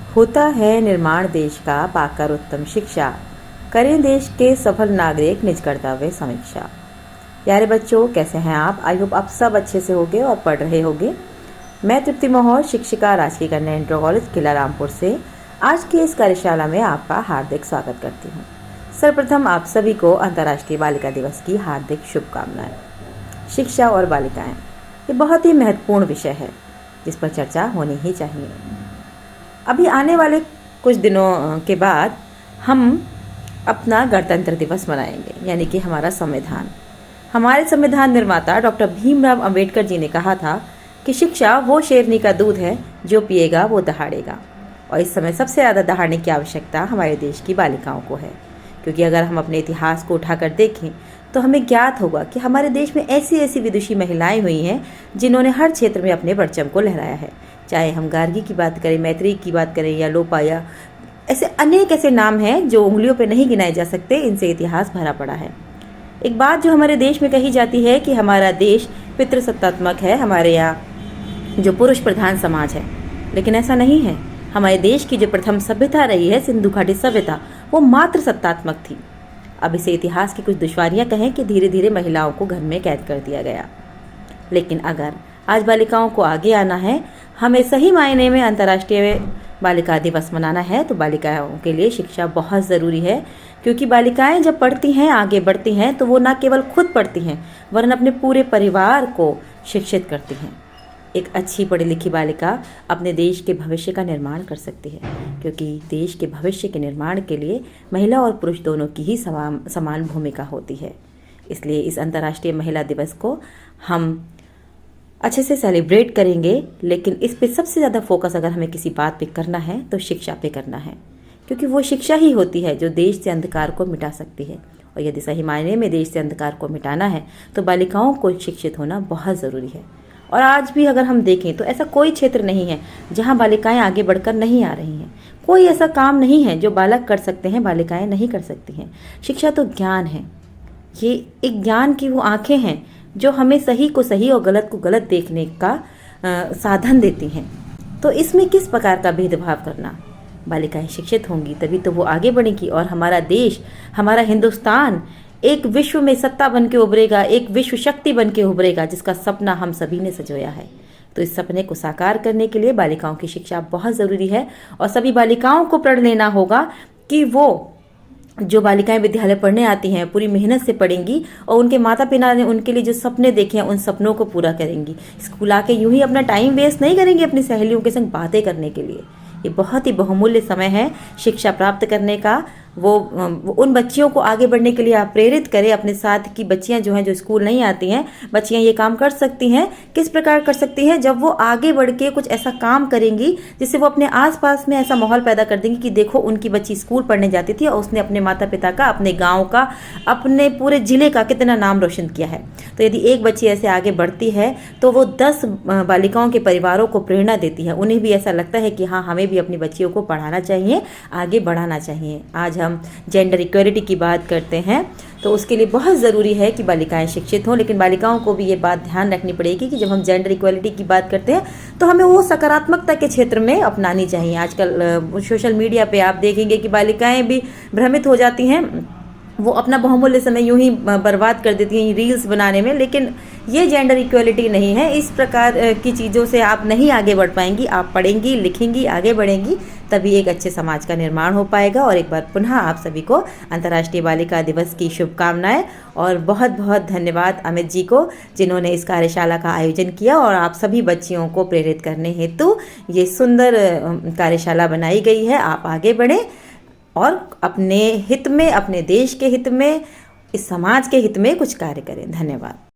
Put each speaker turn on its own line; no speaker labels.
होता है निर्माण देश का पाकर उत्तम शिक्षा, करें देश के सफल नागरिक निज कर्तव्य समीक्षा। प्यारे बच्चों, कैसे हैं आप? आई होप आप सब अच्छे से होंगे और पढ़ रहे होंगे। मैं तृप्ति मोहर, शिक्षिका, राजकीय कन्या इंटर कॉलेज किला रामपुर से आज की इस कार्यशाला में आपका हार्दिक स्वागत करती हूँ। सर्वप्रथम आप सभी को अंतर्राष्ट्रीय बालिका दिवस की हार्दिक शुभकामनाएं। शिक्षा और बालिकाएं ये बहुत ही महत्वपूर्ण विषय है जिस पर चर्चा होनी ही चाहिए। अभी आने वाले कुछ दिनों के बाद हम अपना गणतंत्र दिवस मनाएंगे, यानी कि हमारा संविधान। हमारे संविधान निर्माता डॉक्टर भीमराव अंबेडकर जी ने कहा था कि शिक्षा वो शेरनी का दूध है जो पिएगा वो दहाड़ेगा। और इस समय सबसे ज़्यादा दहाड़ने की आवश्यकता हमारे देश की बालिकाओं को है, क्योंकि अगर हम अपने इतिहास को उठाकर देखें तो हमें ज्ञात होगा कि हमारे देश में ऐसी ऐसी विदुषी महिलाएं हुई हैं जिन्होंने हर क्षेत्र में अपने परचम को लहराया है। चाहे हम गार्गी की बात करें, मैत्री की बात करें या लोपा, या ऐसे अनेक ऐसे नाम हैं जो उंगलियों पे नहीं गिनाए जा सकते। इनसे इतिहास भरा पड़ा है। एक बात जो हमारे देश में कही जाती है कि हमारा देश पितृसत्तात्मक है, हमारे यहाँ जो पुरुष प्रधान समाज है, लेकिन ऐसा नहीं है। हमारे देश की जो प्रथम सभ्यता रही है, सिंधु घाटी सभ्यता, वो मात्र सत्तात्मक थी। अब इसे इतिहास की कुछ दुश्वारियाँ कहें कि धीरे धीरे महिलाओं को घर में कैद कर दिया गया। लेकिन अगर आज बालिकाओं को आगे आना है, हमें सही मायने में अंतर्राष्ट्रीय बालिका दिवस मनाना है, तो बालिकाओं के लिए शिक्षा बहुत ज़रूरी है। क्योंकि बालिकाएं जब पढ़ती हैं, आगे बढ़ती हैं, तो वो न केवल खुद पढ़ती हैं वरन अपने पूरे परिवार को शिक्षित करती हैं। एक अच्छी पढ़ी लिखी बालिका अपने देश के भविष्य का निर्माण कर सकती है, क्योंकि देश के भविष्य के निर्माण के लिए महिला और पुरुष दोनों की ही समान भूमिका होती है। इसलिए इस अंतर्राष्ट्रीय महिला दिवस को हम अच्छे से सेलिब्रेट करेंगे, लेकिन इस पे सबसे ज़्यादा फोकस अगर हमें किसी बात पे करना है तो शिक्षा पे करना है, क्योंकि वो शिक्षा ही होती है जो देश से अंधकार को मिटा सकती है। और यदि सही मायने में देश से अंधकार को मिटाना है तो बालिकाओं को शिक्षित होना बहुत ज़रूरी है। और आज भी अगर हम देखें तो ऐसा कोई क्षेत्र नहीं है जहाँ बालिकाएं आगे बढ़कर नहीं आ रही हैं। कोई ऐसा काम नहीं है जो बालक कर सकते हैं बालिकाएं नहीं कर सकती हैं। शिक्षा तो ज्ञान है, ये एक ज्ञान की वो आंखें हैं जो हमें सही को सही और गलत को गलत देखने का साधन देती हैं। तो इसमें किस प्रकार का भेदभाव करना? बालिकाएं शिक्षित होंगी तभी तो वो आगे बढ़ेंगी और हमारा देश, हमारा हिंदुस्तान एक विश्व में सत्ता बन के उभरेगा, एक विश्व शक्ति बन के उभरेगा, जिसका सपना हम सभी ने सजोया है। तो इस सपने को साकार करने के लिए बालिकाओं की शिक्षा बहुत ज़रूरी है। और सभी बालिकाओं को प्रण लेना होगा कि वो जो बालिकाएं विद्यालय पढ़ने आती हैं पूरी मेहनत से पढ़ेंगी और उनके माता पिता ने उनके लिए जो सपने देखे हैं उन सपनों को पूरा करेंगी। स्कूल आके यूं ही अपना टाइम वेस्ट नहीं करेंगी अपनी सहेलियों के संग बातें करने के लिए। ये बहुत ही बहुमूल्य समय है शिक्षा प्राप्त करने का। वो उन बच्चियों को आगे बढ़ने के लिए आप प्रेरित करें। अपने साथ की बच्चियां जो हैं, जो स्कूल नहीं आती हैं, बच्चियां ये काम कर सकती हैं। किस प्रकार कर सकती हैं? जब वो आगे बढ़ के कुछ ऐसा काम करेंगी जिससे वो अपने आसपास में ऐसा माहौल पैदा कर देंगी कि देखो उनकी बच्ची स्कूल पढ़ने जाती थी और उसने अपने माता पिता का, अपने गाँव का, अपने पूरे जिले का कितना नाम रोशन किया है। तो यदि एक बच्ची ऐसे आगे बढ़ती है तो वो 10 बालिकाओं के परिवारों को प्रेरणा देती है। उन्हें भी ऐसा लगता है कि हाँ, हमें भी अपनी बच्चियों को पढ़ाना चाहिए, आगे बढ़ाना चाहिए। आज हम जेंडर इक्वलिटी की बात करते हैं तो उसके लिए बहुत ज़रूरी है कि बालिकाएं शिक्षित हों। लेकिन बालिकाओं को भी ये बात ध्यान रखनी पड़ेगी कि जब हम जेंडर इक्वलिटी की बात करते हैं तो हमें वो सकारात्मकता के क्षेत्र में अपनानी चाहिए। आजकल सोशल मीडिया पे आप देखेंगे कि बालिकाएं भी भ्रमित हो जाती हैं, वो अपना बहुमूल्य समय यूं ही बर्बाद कर देती हैं रील्स बनाने में। लेकिन ये जेंडर इक्वलिटी नहीं है। इस प्रकार की चीज़ों से आप नहीं आगे बढ़ पाएंगी। आप पढ़ेंगी, लिखेंगी, आगे बढ़ेंगी, तभी एक अच्छे समाज का निर्माण हो पाएगा। और एक बार पुनः आप सभी को अंतर्राष्ट्रीय बालिका दिवस की शुभकामनाएं और बहुत बहुत धन्यवाद अमित जी को, जिन्होंने इस कार्यशाला का आयोजन किया और आप सभी बच्चियों को प्रेरित करने हेतु ये सुंदर कार्यशाला बनाई गई है। आप आगे बढ़ें और अपने हित में, अपने देश के हित में, इस समाज के हित में कुछ कार्य करें। धन्यवाद।